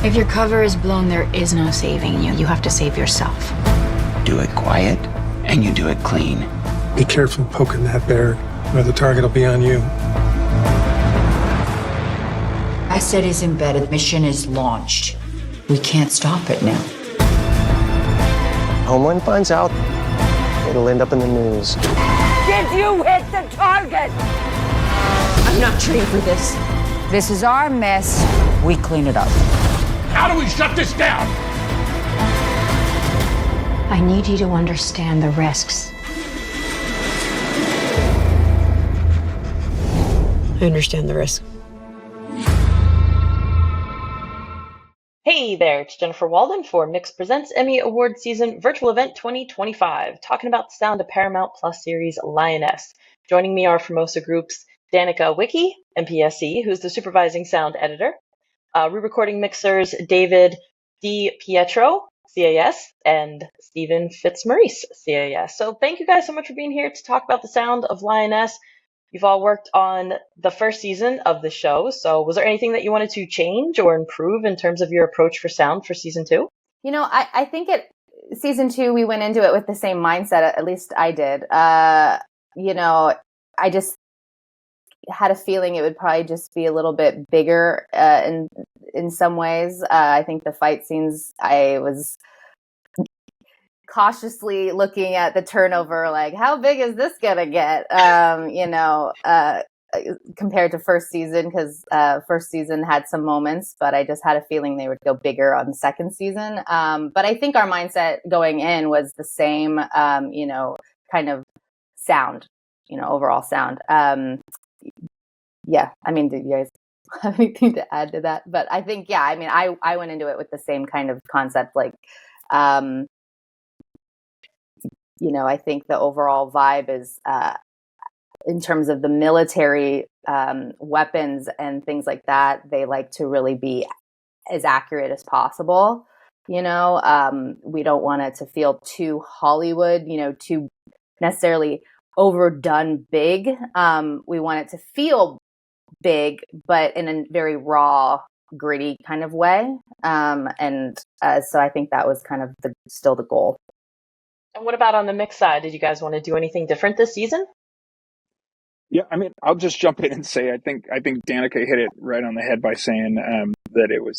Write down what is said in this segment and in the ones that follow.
If your cover is blown, there is no saving you. You have to save yourself. Do it quiet, and you do it clean. Be careful poking that bear, or the target will be on you. Asset is embedded. Mission is launched. We can't stop it now. Homeland finds out, it'll end up in the news. Did you hit the target? I'm not trained for this. This is our mess. We clean it up. How do we shut this down? I need you to understand the risks. I understand the risk. Hey there, it's Jennifer Walden for Mix Presents Emmy Award Season Virtual Event 2025, talking about the sound of Paramount Plus series Lioness. Joining me are Formosa Group's Danika Wikke, MPSE, who's the supervising sound editor, re-recording mixers David DiPietro, CAS, and Stephen Fitzmaurice, CAS. So thank you guys so much for being here to talk about the sound of Lioness. You've all worked on the first season of the show, so was there anything that you wanted to change or improve in terms of your approach for sound for season 2? You know, I think season 2, we went into it with the same mindset, at least I did. You know, I just had a feeling it would probably just be a little bit bigger in some ways. I think the fight scenes, I was cautiously looking at the turnover, like, how big is this gonna get? You know, compared to first season, because first season had some moments, but I just had a feeling they would go bigger on the second season. But I think our mindset going in was the same, you know, kind of sound, you know, overall sound. Yeah, I mean, did you guys have anything to add to that? But I think, yeah, I mean, I went into it with the same kind of concept, like, you know, I think the overall vibe is, in terms of the military weapons and things like that, they like to really be as accurate as possible. You know, we don't want it to feel too Hollywood, you know, too necessarily overdone big. We want it to feel big, but in a very raw, gritty kind of way. So I think that was kind of still the goal. And what about on the mix side? Did you guys want to do anything different this season? Yeah, I mean, I'll just jump in and say I think Danika hit it right on the head by saying that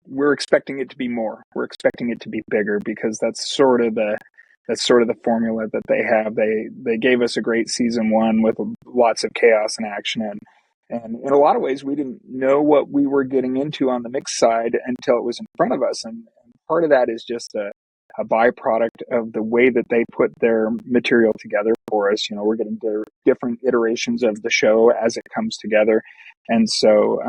we're expecting it to be more. We're expecting it to be bigger because that's sort of the formula that they have. They gave us a great season 1 with lots of chaos and action, and in a lot of ways we didn't know what we were getting into on the mix side until it was in front of us, and part of that is just a byproduct of the way that they put their material together for us. You know, we're getting different iterations of the show as it comes together. And so,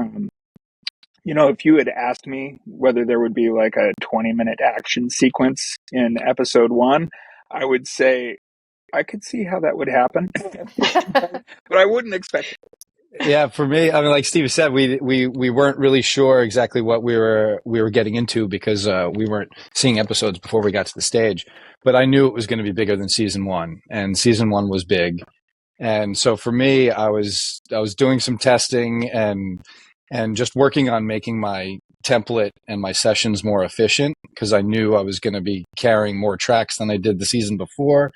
you know, if you had asked me whether there would be like a 20-minute action sequence in episode 1, I would say I could see how that would happen, but I wouldn't expect it. Yeah, for me, I mean, like Steve said, we weren't really sure exactly what we were getting into because we weren't seeing episodes before we got to the stage. But I knew it was going to be bigger than season 1, and season 1 was big. And so for me, I was doing some testing and just working on making my template and my sessions more efficient because I knew I was going to be carrying more tracks than I did the season before.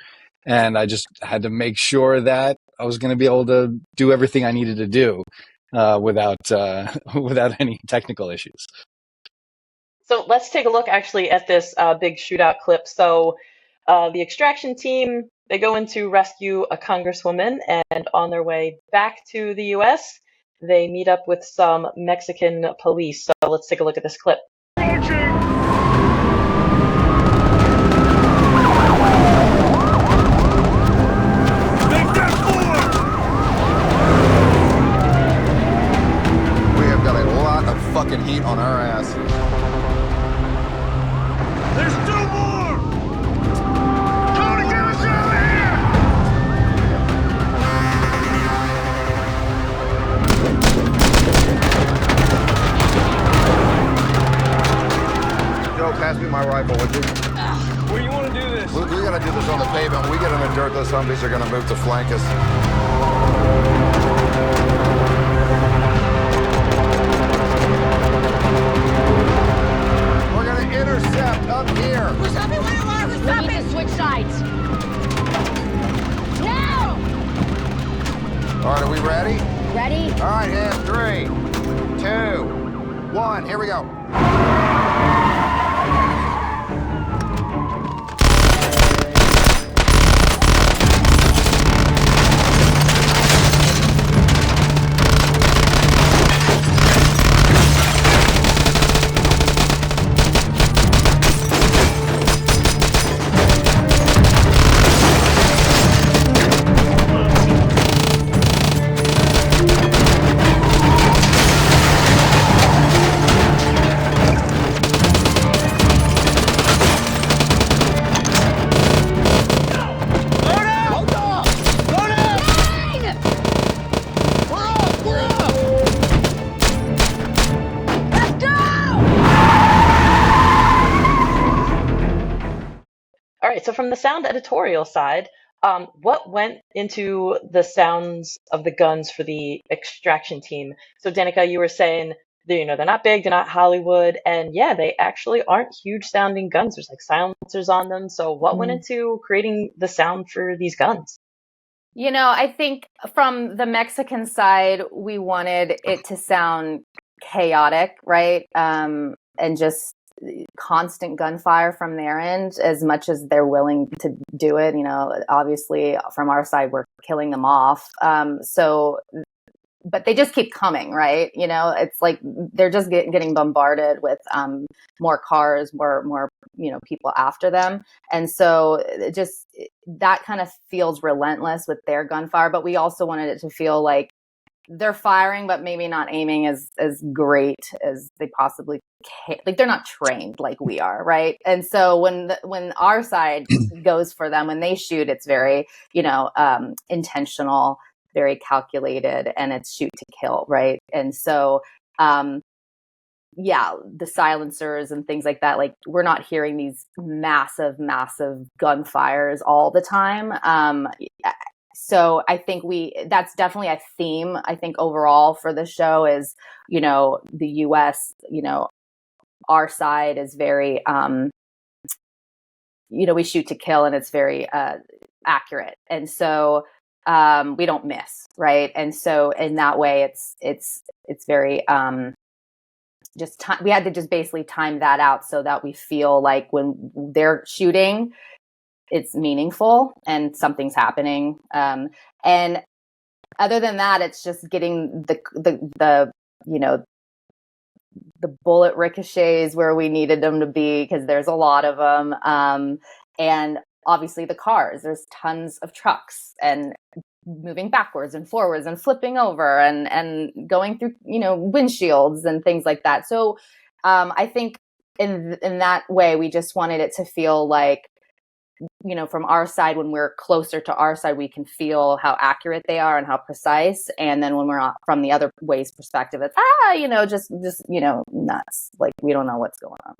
And I just had to make sure that I was going to be able to do everything I needed to do without any technical issues. So let's take a look actually at this big shootout clip. So the extraction team, they go in to rescue a congresswoman, and on their way back to the U.S., they meet up with some Mexican police. So let's take a look at this clip. Fucking heat on our ass. There's 2 more! Tony, get us out of here! Joe, pass me my rifle, would you? Where you want to do this? We gotta do this on the pavement. When we get in the dirt, those zombies are gonna move to flank us. 1, here we go. All right, so from the sound editorial side, what went into the sounds of the guns for the extraction team? So Danica, you were saying they're not big, they're not Hollywood, and yeah, they actually aren't huge sounding guns. There's like silencers on them. So what went into creating the sound for these guns? I think from the Mexican side, we wanted it to sound chaotic, right? And just constant gunfire from their end as much as they're willing to do it. Obviously from our side, we're killing them off. But they just keep coming, right? It's like they're just getting bombarded with more cars, more people after them. And so that kind of feels relentless with their gunfire. But we also wanted it to feel like they're firing, but maybe not aiming as great as they possibly can. Like they're not trained like we are, right? And so when our side goes for them, when they shoot, it's very intentional, very calculated, and it's shoot to kill, right? And so the silencers and things like that, like we're not hearing these massive gunfires all the time. So I think that's definitely a theme, I think, overall for the show is, the US, our side is very, we shoot to kill, and it's very accurate. And so we don't miss, right? And so in that way, it's very we had to just basically time that out so that we feel like when they're shooting, it's meaningful and something's happening. And other than that, it's just getting the bullet ricochets where we needed them to be, because there's a lot of them. And obviously the cars, there's tons of trucks and moving backwards and forwards and flipping over and going through, windshields and things like that. So I think in that way, we just wanted it to feel like, from our side, when we're closer to our side, we can feel how accurate they are and how precise. And then when we're from the other way's perspective, it's, just nuts. Like, we don't know what's going on.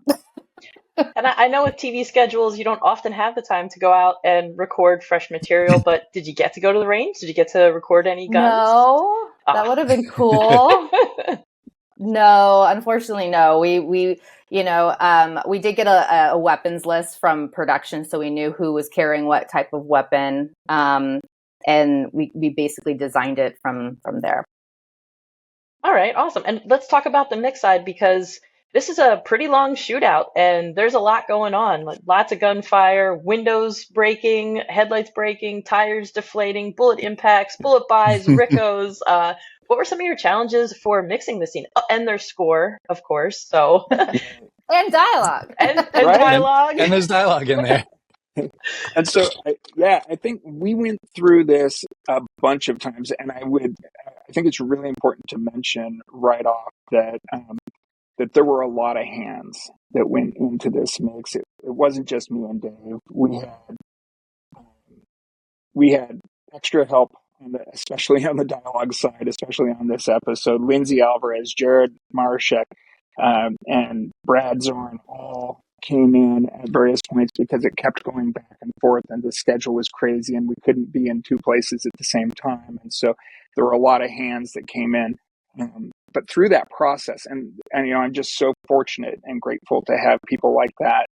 And I know with TV schedules, you don't often have the time to go out and record fresh material, but did you get to go to the range? Did you get to record any guns? No, that would have been cool. No, unfortunately, no. We did get a weapons list from production, so we knew who was carrying what type of weapon, and we basically designed it from there. All right, awesome. And let's talk about the mix side, because this is a pretty long shootout, and there's a lot going on. Like lots of gunfire, windows breaking, headlights breaking, tires deflating, bullet impacts, bullet buys, ricos. What were some of your challenges for mixing the scene? Oh, and there's score, of course. So and dialogue, and Right. dialogue, and there's dialogue in there. And so, I think we went through this a bunch of times, and I think it's really important to mention right off that that there were a lot of hands that went into this mix. It wasn't just me and Dave. We had extra help, especially on the dialogue side, especially on this episode. Lindsay Alvarez, Jared Marshak, and Brad Zorn all came in at various points because it kept going back and forth, and the schedule was crazy, and we couldn't be in two places at the same time. And so there were a lot of hands that came in. But through that process, and I'm just so fortunate and grateful to have people like that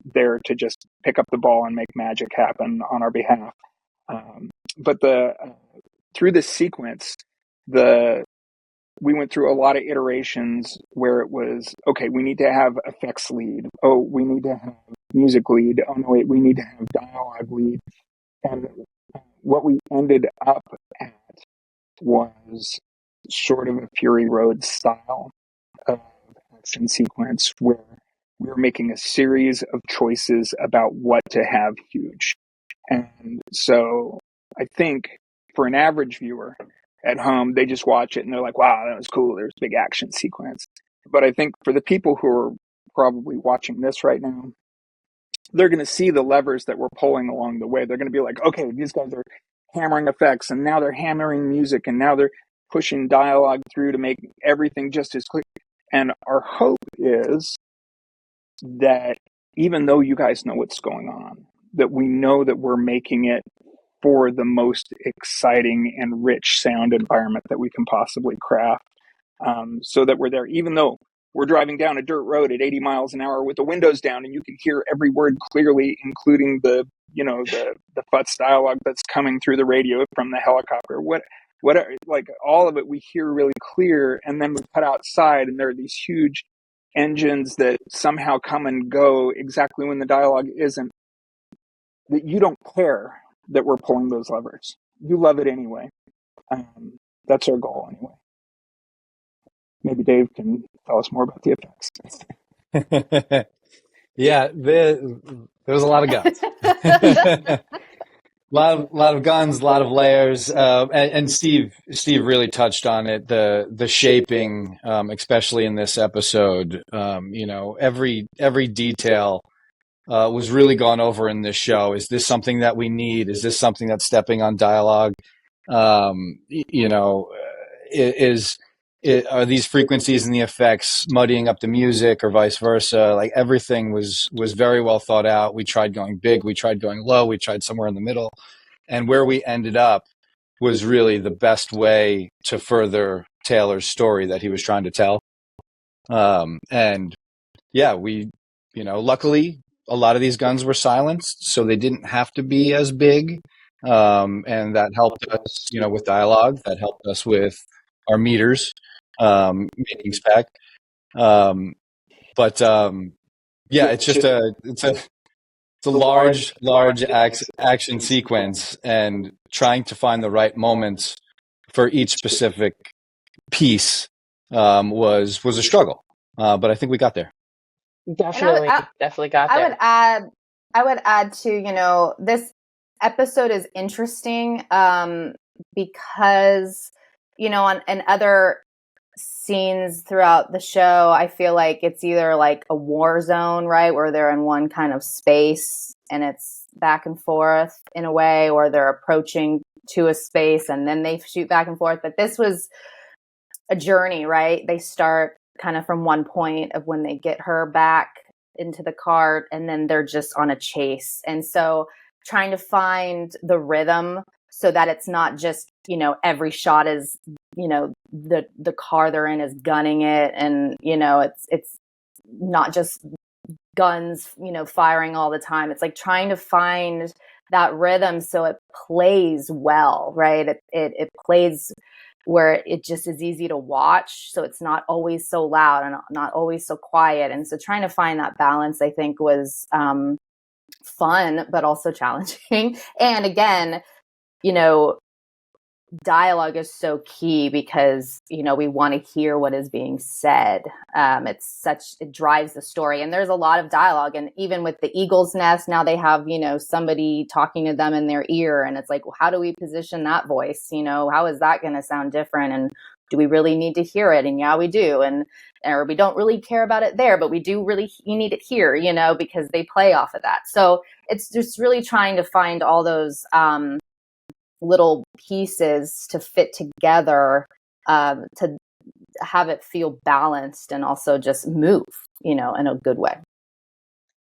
there to just pick up the ball and make magic happen on our behalf. But through this sequence, the we went through a lot of iterations where it was, okay, we need to have effects lead. Oh, we need to have music lead. Oh, no, wait, we need to have dialogue lead. And what we ended up at was sort of a Fury Road style of action sequence where we were making a series of choices about what to have huge. And so I think for an average viewer at home, they just watch it and they're like, wow, that was cool. There's a big action sequence. But I think for the people who are probably watching this right now, they're going to see the levers that we're pulling along the way. They're going to be like, okay, these guys are hammering effects and now they're hammering music and now they're pushing dialogue through to make everything just as clear. And our hope is that even though you guys know what's going on, that we know that we're making it for the most exciting and rich sound environment that we can possibly craft, so that we're there, even though we're driving down a dirt road at 80 miles an hour with the windows down and you can hear every word clearly, including the futz dialogue that's coming through the radio from the helicopter. Whatever, like all of it, we hear really clear. And then we cut outside and there are these huge engines that somehow come and go exactly when the dialogue isn't, that you don't care that we're pulling those levers. You love it anyway. That's our goal anyway. Maybe Dave can tell us more about the effects. Yeah, there was a lot of guns. A lot of guns, a lot of layers, and Steve really touched on it. The shaping, especially in this episode, every detail was really gone over in this show. Is this something that we need? Is this something that's stepping on dialogue? Are these frequencies and the effects muddying up the music or vice versa? Like everything was very well thought out. We tried going big, we tried going low, we tried somewhere in the middle. And where we ended up was really the best way to further Taylor's story that he was trying to tell. And yeah, luckily a lot of these guns were silenced, so they didn't have to be as big. And that helped us, with dialogue, that helped us with our meters, making spec. It's a large action sequence, and trying to find the right moments for each specific piece was a struggle. But I think we got there. Definitely got there. I would add to, this episode is interesting because, in other scenes throughout the show, I feel like it's either like a war zone, right, where they're in one kind of space and it's back and forth in a way, or they're approaching to a space and then they shoot back and forth. But this was a journey, right? They start kind of from one point of when they get her back into the cart, and then they're just on a chase. And so trying to find the rhythm so that it's not just, every shot is, the car they're in is gunning it, and, it's not just guns, firing all the time. It's like trying to find that rhythm so it plays well, right? It plays where it just is easy to watch, so it's not always so loud and not always so quiet. And so trying to find that balance, I think, was fun, but also challenging. And again, dialogue is so key because, we want to hear what is being said. It drives the story. And there's a lot of dialogue. And even with the Eagle's Nest, now they have, somebody talking to them in their ear. And it's like, well, how do we position that voice? How is that going to sound different? And do we really need to hear it? And yeah, we do. Or we don't really care about it there, but we do really, you need it here, because they play off of that. So it's just really trying to find all those, little pieces to fit together, to have it feel balanced and also just move, in a good way.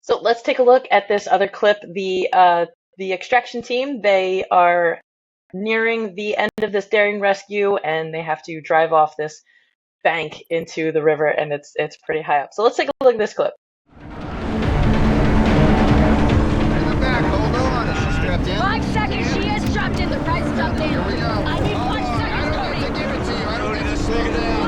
So let's take a look at this other clip. The extraction team, they are nearing the end of this daring rescue, and they have to drive off this bank into the river, and it's pretty high up. So let's take a look at this clip. Back, hold on. Is she strapped in? 5 seconds, she is strapped in. The price is up, Dan. I need 5 seconds, Cody. Give it to you. I don't need to slow down.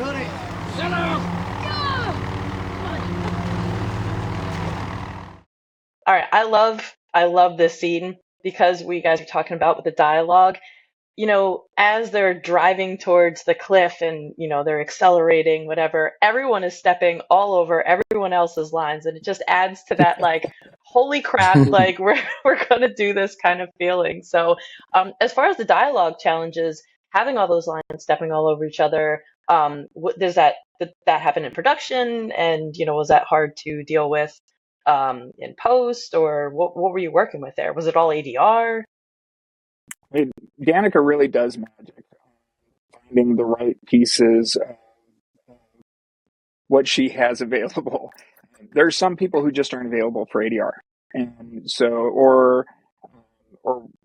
Cody, sit down. All right, I love this scene because we guys are talking about with the dialogue. As they're driving towards the cliff and, they're accelerating, whatever, everyone is stepping all over everyone else's lines. And it just adds to that, like, holy crap, like, we're going to do this kind of feeling. So as far as the dialogue challenges, having all those lines stepping all over each other, does that happen in production? And, was that hard to deal with in post? Or what were you working with there? Was it all ADR? I mean, Danika really does magic, finding the right pieces, what she has available. There's some people who just aren't available for ADR, and so or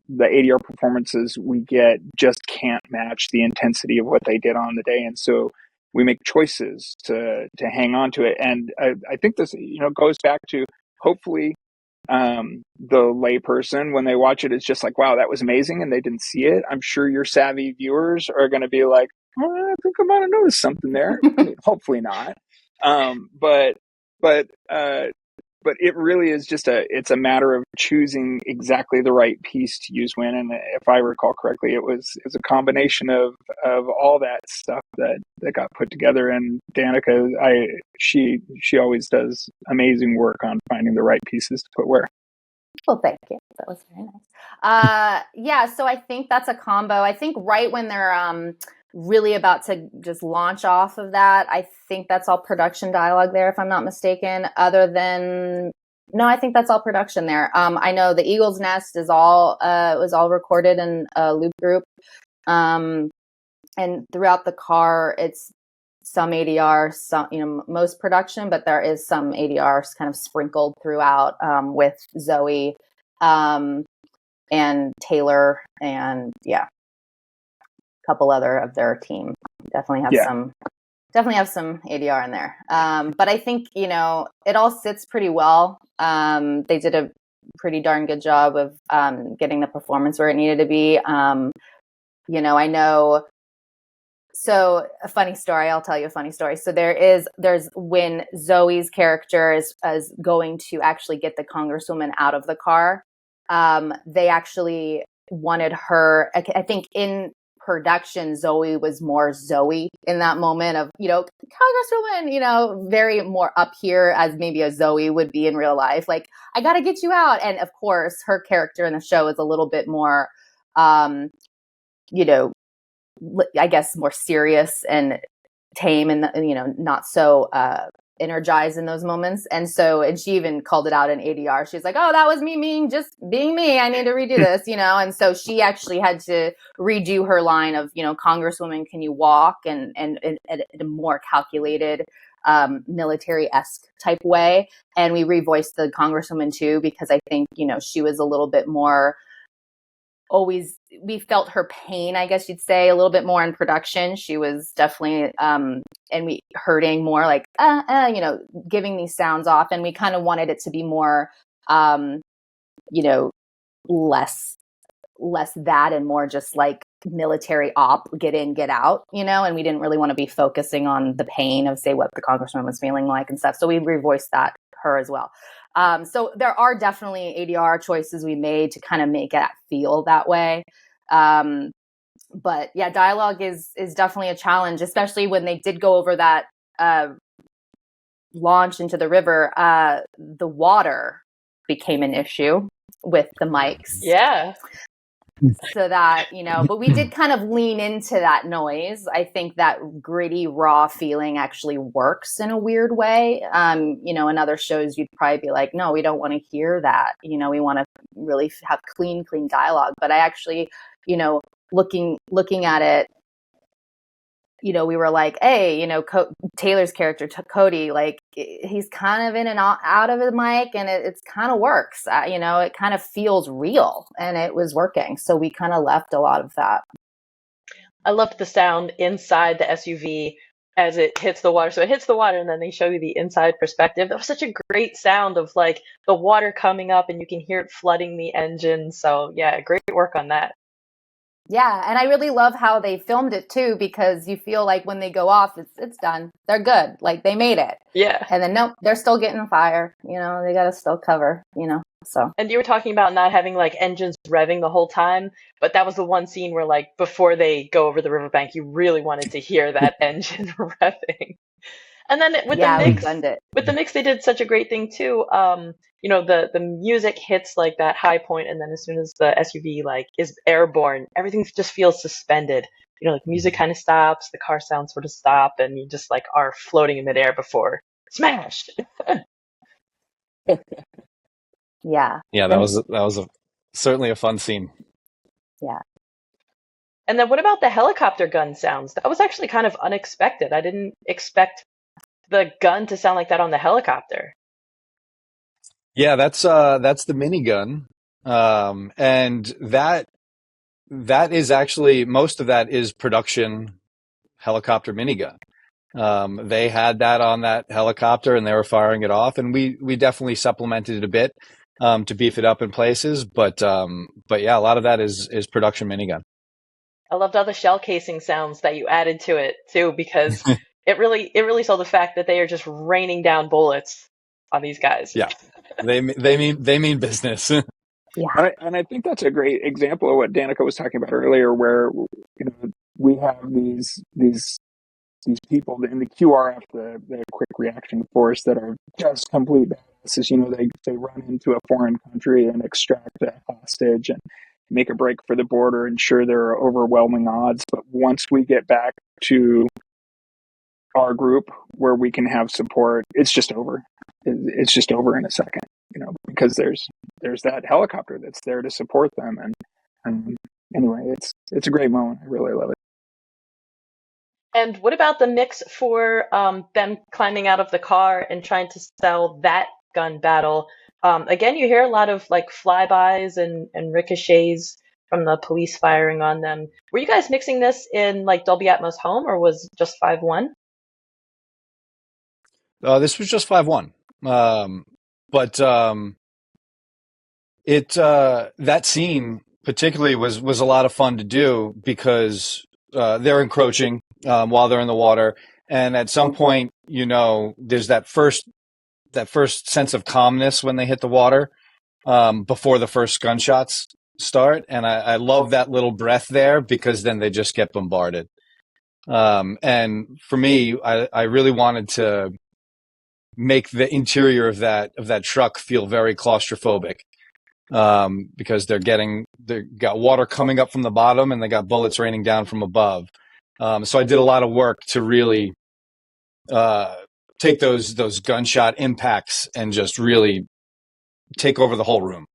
the ADR performances we get just can't match the intensity of what they did on the day, and so we make choices to hang on to it. And I think this goes back to hopefully the layperson, when they watch it, is just like, wow, that was amazing, and they didn't see it. I'm sure your savvy viewers are going to be like, oh, I think I might have noticed something there. I mean, hopefully not. But it really is just it's a matter of choosing exactly the right piece to use when. And if I recall correctly, it was a combination of all that stuff that got put together. And Danika, she always does amazing work on finding the right pieces to put where. Well, thank you. That was very nice. Yeah, so I think that's a combo. I think right when they're really about to just launch off of that, I think that's all production dialogue there, if I'm not mistaken. No, I think that's all production there. I know the Eagle's Nest was all recorded in a loop group. And throughout the car, it's some ADR, some, most production, but there is some ADR kind of sprinkled throughout, with Zoe, and Taylor, and a couple other of their team. Definitely have some ADR in there. But I think, it all sits pretty well. They did a pretty darn good job of, getting the performance where it needed to be. I know. So a funny story, I'll tell you a funny story. So there's when Zoe's character is going to actually get the Congresswoman out of the car, they actually wanted her, I think in production, Zoe was more Zoe in that moment of, Congresswoman, very more up here as maybe a Zoe would be in real life. Like, I got to get you out. And of course, her character in the show is a little bit more, I guess more serious and tame and, not so energized in those moments. And she even called it out in ADR. She's like, oh, that was me being me. I need to redo this, And so she actually had to redo her line of, Congresswoman, can you walk? And in a more calculated, military-esque type way. And we revoiced the Congresswoman too, because I think, she was a little bit more we felt her pain, I guess you'd say, a little bit more in production. She was definitely, and we hurting more, like, giving these sounds off. And we kind of wanted it to be more, less that and more just like military op, get in, get out, and we didn't really want to be focusing on the pain of, say, what the Congresswoman was feeling like and stuff. So we revoiced her as well. So there are definitely ADR choices we made to kind of make it feel that way. But yeah, dialogue is definitely a challenge, especially when they did go over that launch into the river. The water became an issue with the mics. Yeah. So that, but we did kind of lean into that noise. I think that gritty, raw feeling actually works in a weird way. In other shows, you'd probably be like, no, we don't want to hear that. We want to really have clean dialogue. But I actually, looking at it, we were like, hey, Taylor's character, Cody, like, he's kind of in and out of the mic, and it's kind of works. It kind of feels real, and it was working. So we kind of left a lot of that. I loved the sound inside the SUV as it hits the water. So it hits the water, and then they show you the inside perspective. That was such a great sound of, like, the water coming up, and you can hear it flooding the engine. So yeah, great work on that. Yeah, and I really love how they filmed it too, because you feel like when they go off, it's done. They're good. Like they made it. Yeah. And then nope, they're still getting fire. They got to still cover. So. And you were talking about not having like engines revving the whole time, but that was the one scene where like before they go over the riverbank, you really wanted to hear that engine revving. And then with the mix, they did such a great thing too. The music hits like that high point, and then as soon as the SUV like is airborne, everything just feels suspended. Like music kind of stops, the car sounds sort of stop, and you just like are floating in midair before smash. Yeah. Yeah, that was certainly a fun scene. Yeah. And then what about the helicopter gun sounds? That was actually kind of unexpected. I didn't expect the gun to sound like that on the helicopter. Yeah, that's the minigun, and that is actually, most of that is production helicopter minigun. They had that on that helicopter and they were firing it off, and we definitely supplemented it a bit to beef it up in places, but yeah, a lot of that is production minigun. I loved all the shell casing sounds that you added to it too, because it really sold the fact that they are just raining down bullets on these guys. Yeah, they mean business. Yeah, and I think that's a great example of what Danika was talking about earlier, where we have these people in the QRF, the Quick Reaction Force, that are just complete badasses. They run into a foreign country and extract a hostage and make a break for the border, ensure there are overwhelming odds. But once we get back to our group where we can have support, it's just over. It's just over in a second, because there's that helicopter that's there to support them. And anyway, it's a great moment. I really love it. And what about the mix for them climbing out of the car and trying to sell that gun battle? Again, you hear a lot of like flybys and ricochets from the police firing on them. Were you guys mixing this in like Dolby Atmos home, or was it just 5.1? This was just 5.1, but that scene particularly was a lot of fun to do, because they're encroaching while they're in the water, and at some point, there's that first sense of calmness when they hit the water before the first gunshots start, and I love that little breath there, because then they just get bombarded. And for me, I really wanted to make the interior of that truck feel very claustrophobic, because they got water coming up from the bottom and they got bullets raining down from above. So I did a lot of work to really take those gunshot impacts and just really take over the whole room,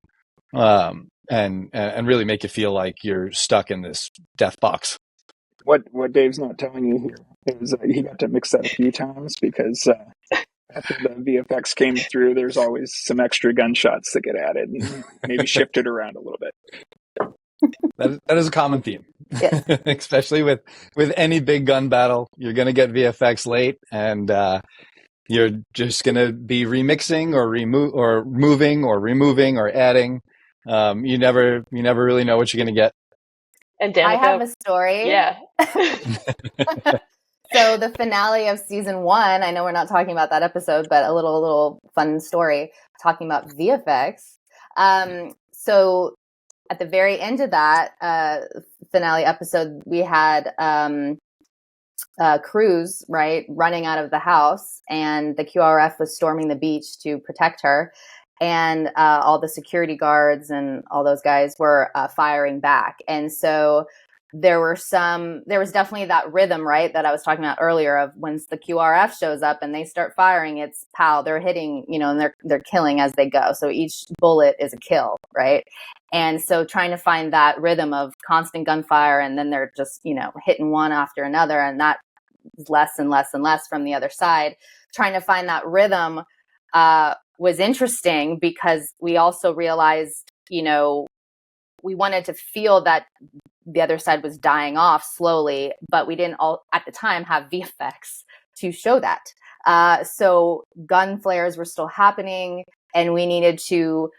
and really make you feel like you're stuck in this death box. What Dave's not telling you here is he got to mix that a few times, because after the VFX came through, there's always some extra gunshots that get added and maybe shifted around a little bit. That is a common theme, yes. Especially with any big gun battle. You're going to get VFX late, and you're just going to be remixing or moving or removing or adding. You never really know what you're going to get. And Danika, I have a story. Yeah. So the finale of season 1, I know we're not talking about that episode, but a little fun story talking about VFX. So at the very end of that finale episode, we had Cruz, right, running out of the house, and the QRF was storming the beach to protect her. And all the security guards and all those guys were firing back. And so there was definitely that rhythm, right, that I was talking about earlier, of once the QRF shows up and they start firing, it's pow, they're hitting, and they're killing as they go. So each bullet is a kill, right? And so trying to find that rhythm of constant gunfire, and then they're just, hitting one after another, and that is less and less and less from the other side. Trying to find that rhythm was interesting, because we also realized, we wanted to feel that the other side was dying off slowly, but we didn't all at the time have VFX to show that. So gun flares were still happening, and we needed to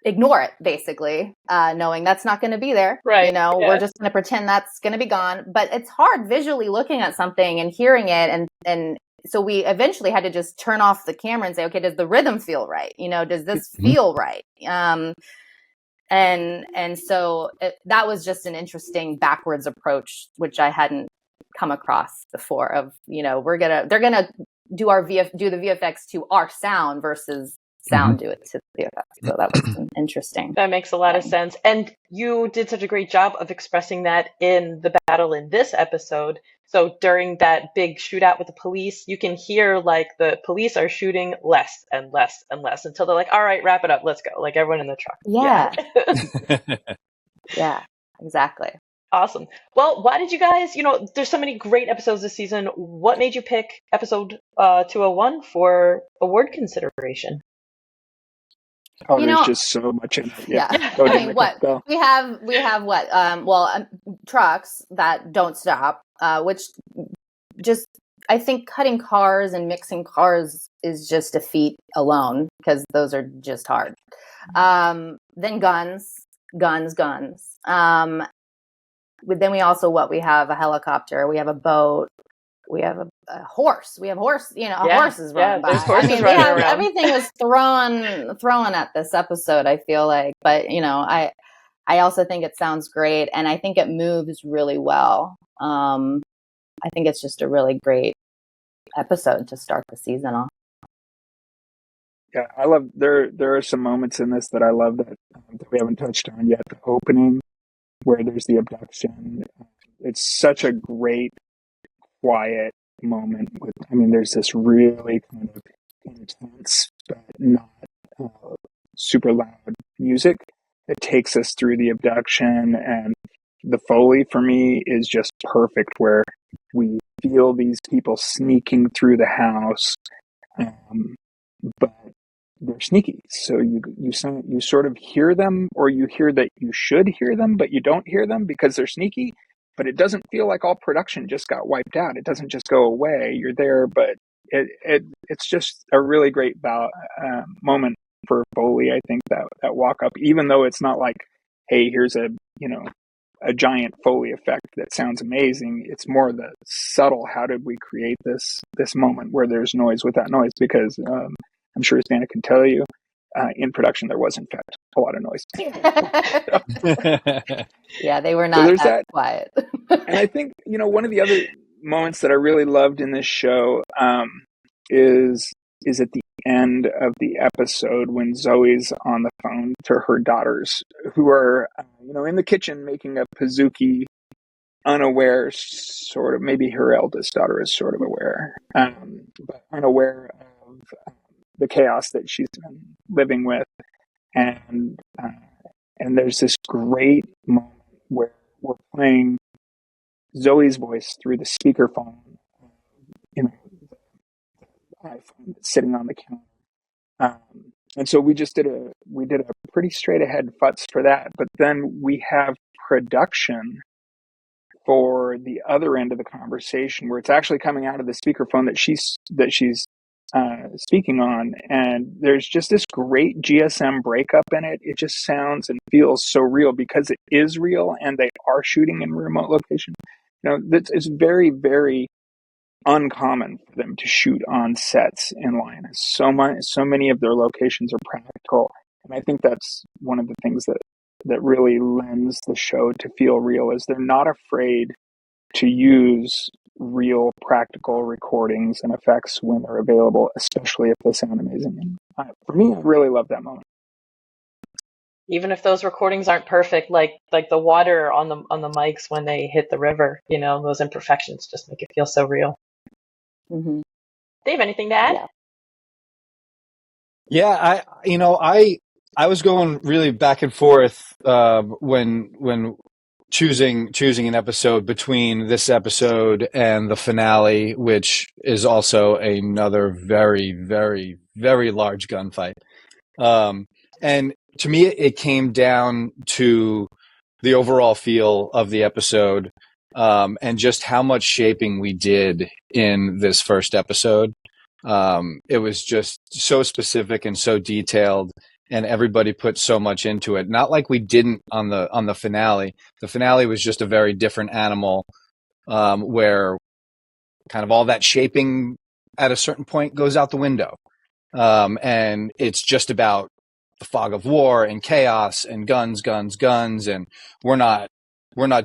ignore it, basically, knowing that's not going to be there. Right. You know, we're just going to pretend that's going to be gone. But it's hard visually looking at something and hearing it. And so we eventually had to just turn off the camera and say, okay, does the rhythm feel right? You know, does this feel right? And so that was just an interesting backwards approach, which I hadn't come across before of, you know, they're going to do the VFX to our sound versus sound do it to the VFX. So that was interesting. That makes a lot of sense. And you did such a great job of expressing that in the battle in this episode. So during that big shootout with the police, you can hear like the police are shooting less and less and less until they're like, all right, wrap it up. Let's go. Like everyone in the truck. Yeah. Yeah, exactly. Awesome. Well, why did you guys, you know, there's so many great episodes this season. What made you pick episode 201 for award consideration? Oh, there's just so much in it. Yeah. I mean, what we have what trucks that don't stop, which just, I think cutting cars and mixing cars is just a feat alone because those are just hard. Then guns. But then we also we have a helicopter, we have a boat, we have a horse. We have horse, you know, horses running by. Horses running around. Everything was thrown at this episode, I feel like. But, you know, I also think it sounds great, and I think it moves really well. I think it's just a really great episode to start the season off. Yeah, I love there are some moments in this that I love that we haven't touched on yet. The opening where there's the abduction. It's such a great quiet moment there's this really kind of intense but not super loud music that takes us through the abduction, and the Foley for me is just perfect where we feel these people sneaking through the house, but they're sneaky. So you sort of hear them, or you hear that you should hear them, but you don't hear them because they're sneaky. But it doesn't feel like all production just got wiped out. It doesn't just go away. You're there, but it's just a really great moment for Foley. I think that walk up, even though it's not like, hey, here's a giant Foley effect that sounds amazing. It's more the subtle. How did we create this moment where there's noise without noise? Because I'm sure as Dana can tell you, in production there was in fact a lot of noise. Yeah, they were not that quiet. And I think one of the other moments that I really loved in this show is at the end of the episode when Zoe's on the phone to her daughters, who are in the kitchen making a pizookie, unaware, sort of. Maybe her eldest daughter is sort of aware, but unaware of the chaos that she's been living with, and there's this great moment where we're playing Zoe's voice through the speakerphone, the iPhone that's sitting on the counter, and so we did a pretty straight ahead futz for that, but then we have production for the other end of the conversation where it's actually coming out of the speakerphone that she's speaking on, and there's just this great GSM breakup in it. It just sounds and feels so real because it is real, and they are shooting in remote location. It's very, very uncommon for them to shoot on sets in Lioness. So many of their locations are practical, and I think that's one of the things that really lends the show to feel real, is they're not afraid to use real practical recordings and effects when they're available, especially if they sound amazing. And for me, I really love that moment. Even if those recordings aren't perfect, like the water on the mics when they hit the river, those imperfections just make it feel so real. Mm-hmm. Dave, anything to add? Yeah, I was going really back and forth when choosing an episode between this episode and the finale, which is also another very, very, very large gunfight. And to me, it came down to the overall feel of the episode, and just how much shaping we did in this first episode. It was just so specific and so detailed. and everybody put so much into it. Not like we didn't on the finale. The finale was just a very different animal, where kind of all that shaping at a certain point goes out the window. And it's just about the fog of war and chaos and guns. And we're not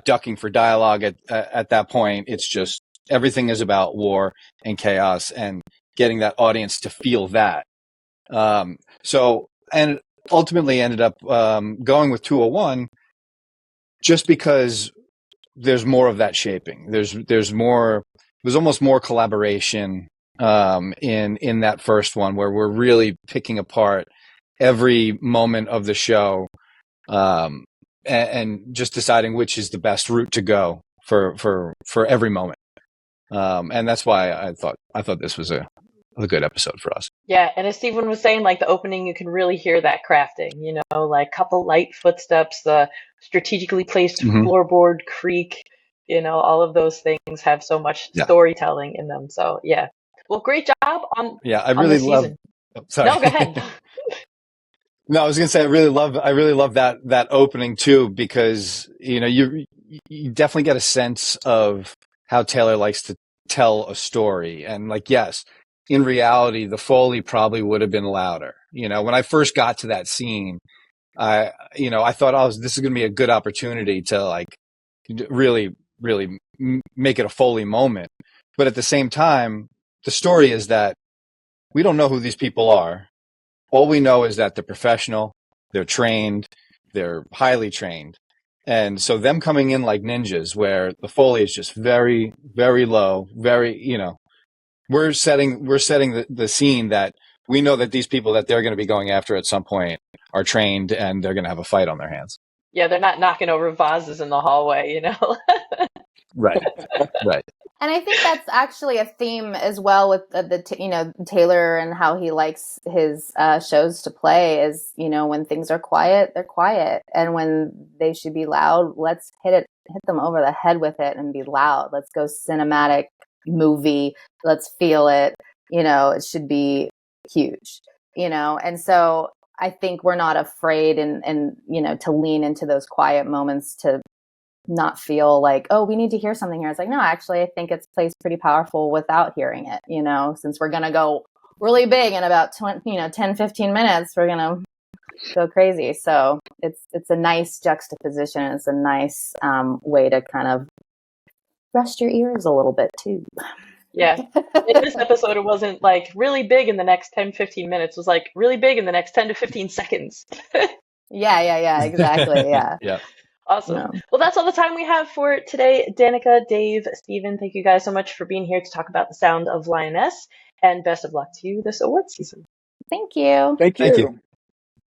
ducking for dialogue at that point. It's just everything is about war and chaos and getting that audience to feel that. And ultimately ended up going with 201 just because there's more of that shaping. There's more. There's almost more collaboration in that first one, where we're really picking apart every moment of the show and just deciding which is the best route to go for every moment. And that's why I thought this was a good episode for us. Yeah, and as Stephen was saying, like the opening, you can really hear that crafting, you know, like couple light footsteps, the strategically placed floorboard creak, you know, all of those things have so much storytelling in them. So yeah. Well, great job on I really love. Sorry. No, go ahead. No, I was gonna say I really love that opening too, because you know you definitely get a sense of how Taylor likes to tell a story, and like yes, in reality, the Foley probably would have been louder. You know, when I first got to that scene, I thought, this is gonna be a good opportunity to like really make it a Foley moment, but at the same time, the story is that we don't know who these people are. All we know is that they're professional, they're trained, they're highly trained. And so them coming in like ninjas, where the Foley is just very, very low, very, you know, we're setting the scene that we know that these people that they're going to be going after at some point are trained and they're going to have a fight on their hands. Yeah, they're not knocking over vases in the hallway, you know? Right. And I think that's actually a theme as well with Taylor and how he likes his shows to play is, you know, when things are quiet, they're quiet. And when they should be loud, let's hit them over the head with it and be loud. Let's go cinematic movie. Let's feel it. You know, it should be huge, you know? And so I think we're not afraid and you know, to lean into those quiet moments to not feel like, oh, we need to hear something here. It's like, no, actually, I think it's plays pretty powerful without hearing it, you know, since we're going to go really big in about 10, 15 minutes, we're going to go crazy. So it's a nice juxtaposition. It's a nice way to kind of rest your ears a little bit too. Yeah. In this episode, it wasn't like really big in the next 10, 15 minutes. It was like really big in the next 10 to 15 seconds. Yeah, exactly. Yeah. Yeah. Awesome. No. Well, that's all the time we have for today. Danika, Dave, Stephen, thank you guys so much for being here to talk about the sound of Lioness, and best of luck to you this award season. Thank you. Thank you.